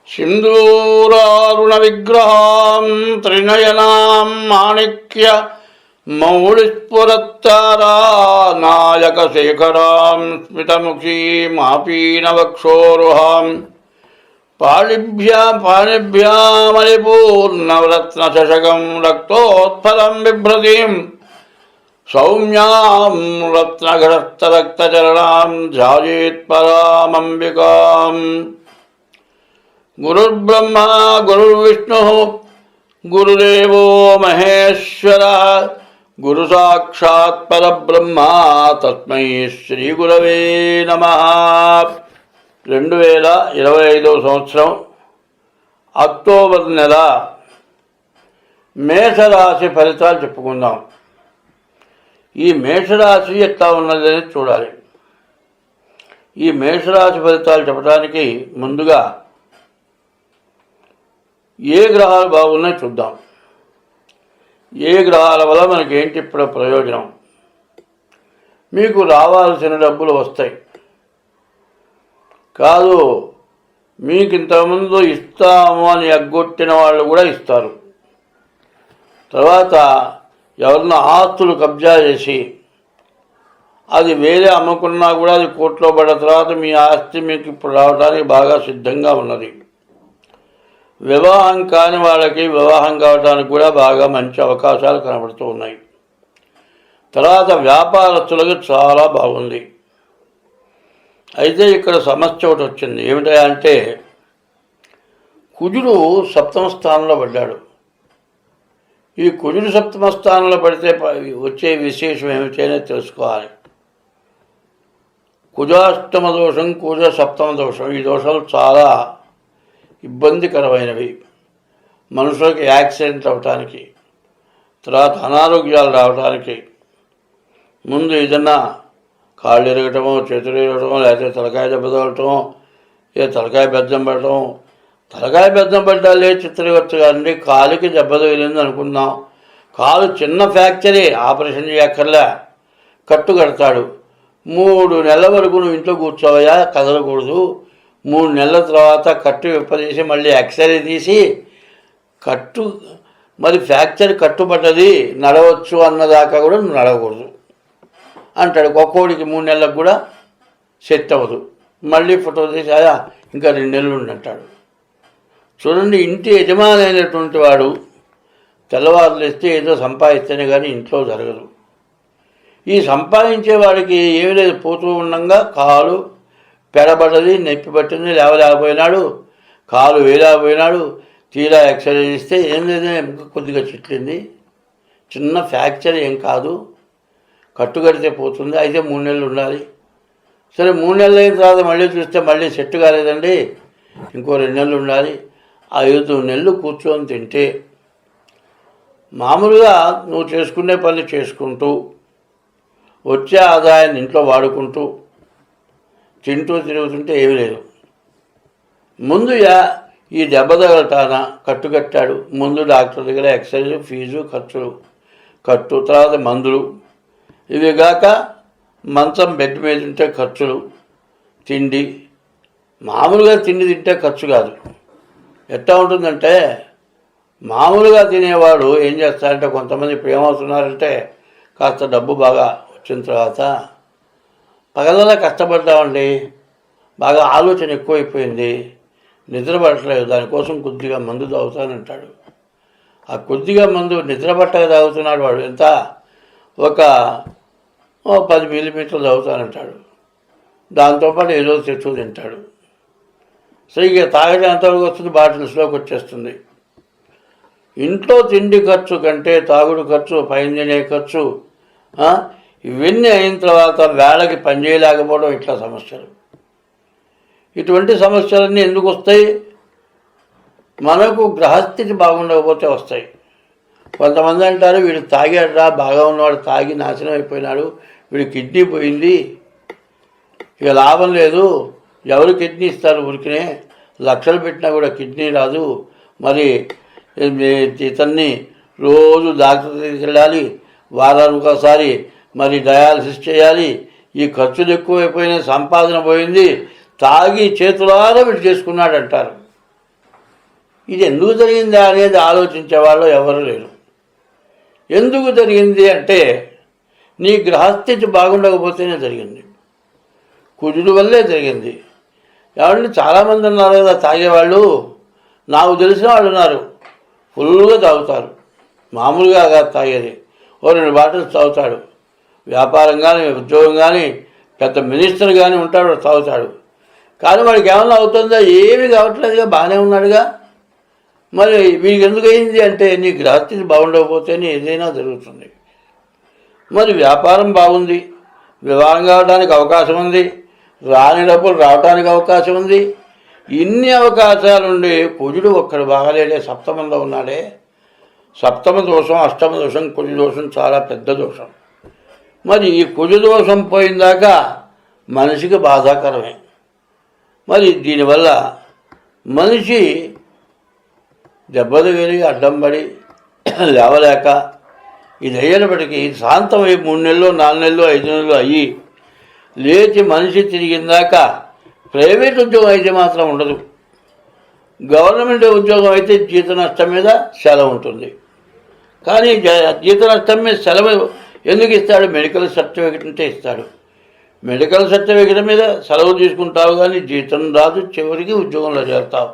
सिन्दूरारुणविग्रहां त्रिनयनां माणिक्य मौलिस्फुरत्तारा नायकशेखरां स्मितमुखीमापीनवक्षोरुहां पाणिभ्यामलिपूर्णरत्नचषकं रक्तोत्फलं बिभ्रतीं सौम्यां रत्नघटस्थरक्तचरणां ध्यायेत्परामम्बिकाम्। गुरुर्ब्रह्मा गुरुर्विष्णुः गुरुदेवो महेश्वरः गुरुसाक्षात् परब्रह्मा तस्मै శ్రీగురవే నమః। 2025 సంవత్సరం అక్టోబర్ నెల మేషరాశి ఫలితాలు చెప్పుకుందాం. ఈ మేషరాశి ఎట్లా ఉన్నదని చూడాలి. ఈ మేషరాశి ఫలితాలు చెప్పడానికి ముందుగా ఏ గ్రహాలు బాగున్నాయో చూద్దాం. ఏ గ్రహాల వల్ల మనకేంటి ఇప్పుడు ప్రయోజనం? మీకు రావాల్సిన డబ్బులు వస్తాయి కాదు, మీకు ఇంతకుముందు ఇస్తాము అని ఎగ్గొట్టిన వాళ్ళు కూడా ఇస్తారు. తర్వాత ఎవరన్నా ఆస్తులు కబ్జా చేసి అది వేరే అమ్ముకున్నా కూడా అది కోర్టులో పడిన తర్వాత మీ ఆస్తి మీకు ఇప్పుడు రావడానికి బాగా సిద్ధంగా ఉన్నది. వివాహం కాని వాళ్ళకి వివాహం కావడానికి కూడా బాగా మంచి అవకాశాలు కనబడుతూ ఉన్నాయి. తర్వాత వ్యాపారస్తులకు చాలా బాగుంది. అయితే ఇక్కడ సమస్య ఒకటి వచ్చింది. ఏమిటంటే కుజుడు సప్తమ స్థానంలో పడ్డాడు. ఈ కుజుడు సప్తమ స్థానంలో పడితే వచ్చే విశేషం ఏమిటనే తెలుసుకోవాలి. కుజాష్టమ దోషం, కుజ సప్తమ దోషం, ఈ దోషాలు చాలా ఇబ్బందికరమైనవి. మనుషులకు యాక్సిడెంట్ అవటానికి, తర్వాత అనారోగ్యాలు రావడానికి, ముందు ఏదన్నా కాళ్ళు ఎరగటమో, చేతులు ఎరగటమో, లేకపోతే తలకాయ దెబ్బ తగలటమో, తలకాయ బెద్దం పడటం. తలకాయ బెద్దం పడ్డాలే చిత్రవర్తి గారండి, కాలుకి దెబ్బ తగిలింది అనుకుందాం. కాలు చిన్న ఫ్రాక్చరే, ఆపరేషన్ చేయక్కర్లే, కట్టు కడతాడు. 3 నెలల వరకు నువ్వు ఇంట్లో కూర్చోవయా, కదలకూడదు. 3 నెలల తర్వాత కట్టు విప్పదీసి మళ్ళీ ఎక్స్రే తీసి కట్టు మరి ఫ్రాక్చర్ కట్టుబడ్డది నడవచ్చు అన్నదాకా కూడా నువ్వు నడవకూడదు అంటాడు. ఒక్కోడికి 3 నెలలకు కూడా సెట్ అవ్వదు. మళ్ళీ ఫోటో తీసి ఇంకా 2 నెలలు ఉండంటాడు. చూడండి, ఇంటి యజమాని అయినటువంటి వాడు తెల్లవారులు ఇస్తే ఏదో సంపాదిస్తేనే కానీ ఇంట్లో జరగదు. ఈ సంపాదించేవాడికి ఏమీ లేదు, పోతూ ఉండగా కాలు పెడబడ్డది, నొప్పి పట్టింది, లేవలేకపోయినాడు, కాలు వేయలేకపోయినాడు. తీరా ఎక్స్రే చేస్తే ఏం లేదు, కొద్దిగా చిట్లింది, చిన్న ఫ్రాక్చర్, ఏం కాదు, కట్టు కడితే పోతుంది. అయితే 3 నెలలు ఉండాలి. సరే, 3 నెలలు అయిన తర్వాత మళ్ళీ చూస్తే మళ్ళీ సెట్ కాలేదండి, ఇంకో 2 నెలలు ఉండాలి. 5 నెలలు కూర్చొని తింటే మామూలుగా నువ్వు చేసుకునే పని చేసుకుంటూ వచ్చే ఆదాయాన్ని ఇంట్లో వాడుకుంటూ తింటూ తిరుగుతుంటే ఏమీ లేదు. ముందు ఈ దెబ్బ తగలటాన కట్టు కట్టాడు. ముందు డాక్టర్ దగ్గర ఎక్స్రే, ఫీజు, ఖర్చులు, కట్టు, తర్వాత మందులు, ఇవి కాక మంచం బెడ్ మీద ఉంటే ఖర్చులు, తిండి. మామూలుగా తిండి తింటే ఖర్చు కాదు. ఎట్లా ఉంటుందంటే మామూలుగా తినేవాడు ఏం చేస్తారంటే, కొంతమంది ఇప్పుడు ఏమవుతున్నారంటే కాస్త డబ్బు బాగా వచ్చిన తర్వాత పగలలా కష్టపడ్డామండి, బాగా ఆలోచన ఎక్కువైపోయింది, నిద్ర పట్టలేదు, దానికోసం కొద్దిగా మందు తాగుతానంటాడు. ఆ కొద్దిగా మందు నిద్ర పట్టక తాగుతున్నాడు వాడు. ఎంత? ఒక 10 మిల్లీమీటర్లు తాగుతానంటాడు. దాంతోపాటు ఏదో తెచ్చు తింటాడు. సో ఇక తాగడం ఎంతవరకు వస్తుంది? బాటిల్స్లోకి వచ్చేస్తుంది. ఇంట్లో తిండి ఖర్చు కంటే తాగుడు ఖర్చు, పైన తినే ఖర్చు, ఇవన్నీ అయిన తర్వాత వేళకి పనిచేయలేకపోవడం, ఇట్లా సమస్యలు. ఇటువంటి సమస్యలన్నీ ఎందుకు వస్తాయి? మనకు గ్రహస్థితి బాగుండకపోతే వస్తాయి. కొంతమంది అంటారు, వీడు తాగాడురా, బాగా ఉన్నవాడు తాగి నాశనం అయిపోయినాడు, వీడి కిడ్నీ పోయింది, ఇక లాభం లేదు, ఎవరు కిడ్నీ ఇస్తారు? ఊరికినే లక్షలు పెట్టినా కూడా కిడ్నీ రాదు. మరి ఇతన్ని రోజు డాక్టర్ దగ్గరికి వెళ్ళాలి, వారానికి ఒకసారి మరి డయాలసిస్ చేయాలి, ఈ ఖర్చులు ఎక్కువైపోయినాయి, సంపాదన పోయింది, తాగి చేతులారా వీడు చేసుకున్నాడు అంటారు. ఇది ఎందుకు జరిగిందా అనేది ఆలోచించే వాళ్ళు ఎవరు లేరు. ఎందుకు జరిగింది అంటే నీ గ్రహస్థితి బాగుండకపోతేనే జరిగింది, కుజుడు వల్లే జరిగింది. ఎవరిని చాలామంది ఉన్నారు కదా తాగేవాళ్ళు, నాకు తెలిసిన వాళ్ళు ఉన్నారు, ఫుల్గా తాగుతారు. మామూలుగా కాదు తాగేది, ఓ 2 బాటిల్స్ తాగుతాడు. వ్యాపారం కానీ ఉద్యోగం కానీ పెద్ద మినిస్టర్ కానీ ఉంటాడు, తాగుతాడు. కానీ వాడికి ఏమన్నా అవుతుందా? ఏమీ కావట్లేదుగా, బాగానే ఉన్నాడుగా. మరి వీడికి ఎందుకు అయింది అంటే నీ గ్రహస్థితి బాగుండకపోతేనే ఏదైనా జరుగుతుంది. మరి వ్యాపారం బాగుంది, వివాహం కావడానికి అవకాశం ఉంది, రాని డబ్బులు రావడానికి అవకాశం ఉంది. ఇన్ని అవకాశాలుండి కుజుడు ఒక్కడు బాగాలేడే, సప్తమంలో ఉన్నాడే. సప్తమ దోషం, అష్టమ దోషం, కుజు దోషం చాలా పెద్ద దోషం. మరి ఈ కుజు దోషం పోయిందాకా మనిషికి బాధాకరమే. మరి దీనివల్ల మనిషి దెబ్బలు వేలి అడ్డం పడి లేవలేక ఇది అయ్యేటప్పటికీ శాంతమై 3 నెలలు 4 నెలలు 5 నెలలు అయ్యి లేచి మనిషి తిరిగిందాక ప్రైవేట్ ఉద్యోగం అయితే మాత్రం ఉండదు. గవర్నమెంట్ ఉద్యోగం అయితే జీత నష్టం మీద సెలవు ఉంటుంది. కానీ జీత నష్టం మీద సెలవు ఎందుకు ఇస్తాడు? మెడికల్ సర్టిఫికెట్ ఉంటే ఇస్తాడు. మెడికల్ సర్టిఫికెట్ మీద సెలవు తీసుకుంటావు కానీ జీతం రాదు, చివరికి ఉద్యోగంలో చేరుతావు.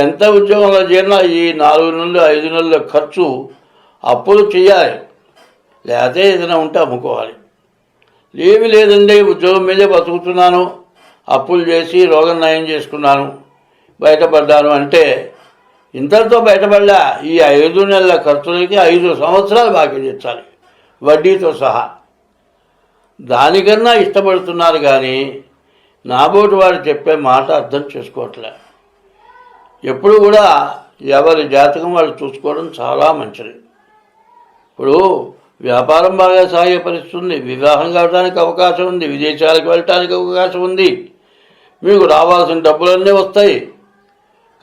ఎంత ఉద్యోగంలో చేరినా ఈ 4 నెలలు 5 నెలల ఖర్చు అప్పులు చేయాలి, లేకపోతే ఏదైనా ఉంటే అమ్ముకోవాలి. ఏమీ లేదండి, ఉద్యోగం మీదే బతుకుతున్నాను, అప్పులు చేసి రోగం నయం చేసుకున్నాను, బయటపడ్డాను అంటే ఇంతటితో బయటపడ్డా ఈ 5 నెలల ఖర్చులకి 5 సంవత్సరాలు బాకీ తెచ్చాలి, వడ్డీతో సహా. దానికన్నా ఇష్టపడుతున్నారు కానీ నాబోటి వాడు చెప్పే మాట అర్థం చేసుకోవట్లే. ఎప్పుడు కూడా ఎవరి జాతకం వాళ్ళు చూసుకోవడం చాలా మంచిది. ఇప్పుడు వ్యాపారం బాగా సాయపరుస్తుంది, వివాహం కావడానికి అవకాశం ఉంది, విదేశాలకు వెళ్ళటానికి అవకాశం ఉంది, మీకు రావాల్సిన డబ్బులన్నీ వస్తాయి.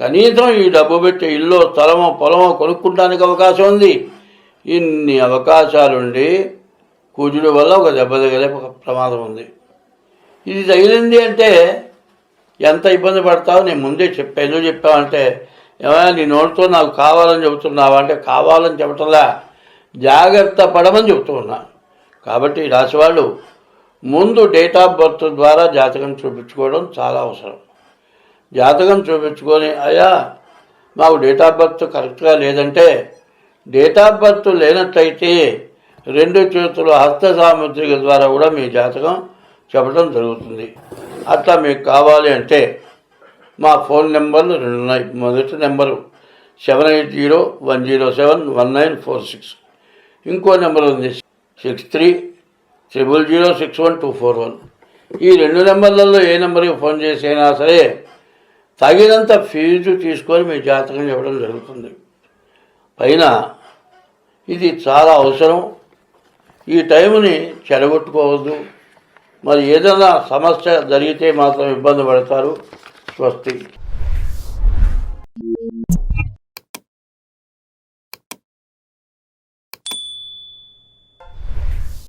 కనీసం ఈ డబ్బు పెట్టి ఇల్లు స్థలమో పొలమో కొనుక్కోవడానికి అవకాశం ఉంది. ఇన్ని అవకాశాలుండి కుజుడు వల్ల ఒక దెబ్బ తగిలే ప్రమాదం ఉంది. ఇది తగిలింది అంటే ఎంత ఇబ్బంది పడతావో నేను ముందే చెప్పా. ఎందుకు చెప్పావంటే ఏమైనా నీ నోటితో నాకు కావాలని చెబుతున్నావా అంటే కావాలని చెప్పటంలా, జాగ్రత్త పడమని చెబుతూ ఉన్నా. కాబట్టి ఈ రాశివాళ్ళు ముందు డేట్ ఆఫ్ బర్త్ ద్వారా జాతకం చూపించుకోవడం చాలా అవసరం. జాతకం చూపించుకొని అయ్యా మాకు డేట్ ఆఫ్ బర్త్ కరెక్ట్గా లేదంటే, డేట్ ఆఫ్ బర్త్ లేనట్లయితే 2 చేతుల హస్త సాముద్రిక ద్వారా కూడా మీ జాతకం చెప్పడం జరుగుతుంది. అట్లా మీకు కావాలి అంటే మా ఫోన్ నెంబర్లు 2 ఉన్నాయి. మొదటి నెంబరు 7801071946, ఇంకో నెంబర్ ఉంది 6300061241. ఈ 2 నెంబర్లలో ఏ నెంబర్కి ఫోన్ చేసైనా సరే తగినంత ఫీజు తీసుకొని మీ జాతకం చెప్పడం జరుగుతుంది. పైన ఇది చాలా అవసరం. ఈ టైంని చెడగొట్టుకోవద్దు. మరి ఏదైనా సమస్య జరిగితే మాత్రం ఇబ్బంది పడతారు. స్వస్తి.